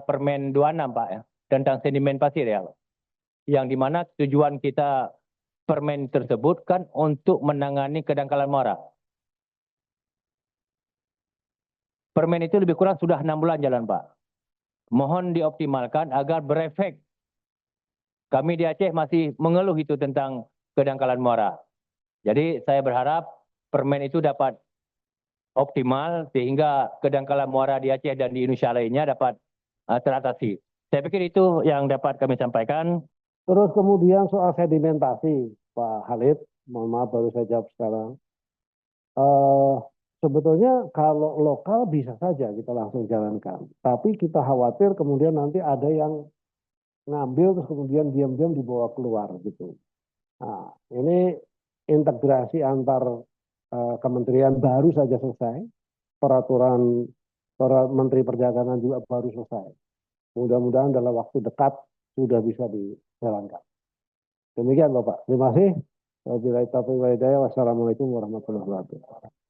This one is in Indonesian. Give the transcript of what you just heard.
Permen 26 Pak ya, tentang sedimen pasir ya, yang dimana tujuan kita permen tersebut kan untuk menangani kedangkalan muara. Permen itu lebih kurang sudah 6 bulan jalan Pak. Mohon dioptimalkan agar berefek. Kami di Aceh masih mengeluh itu tentang kedangkalan muara. Jadi saya berharap permen itu dapat optimal sehingga kedangkalan muara di Aceh dan di Indonesia lainnya dapat teratasi. Saya pikir itu yang dapat kami sampaikan. Terus kemudian soal sedimentasi, Pak Khalid, mohon maaf baru saya jawab sekarang. Eh, sebetulnya kalau lokal bisa saja kita langsung jalankan, tapi kita khawatir kemudian nanti ada yang ngambil terus kemudian diam-diam dibawa keluar gitu. Nah, ini integrasi antar kementerian baru saja selesai, peraturan para menteri perdagangan juga baru selesai. Mudah-mudahan dalam waktu dekat sudah bisa dijalankan. Demikian Bapak. Terima kasih. Wabillahi taufiq wal hidayah. Wassalamualaikum warahmatullahi wabarakatuh.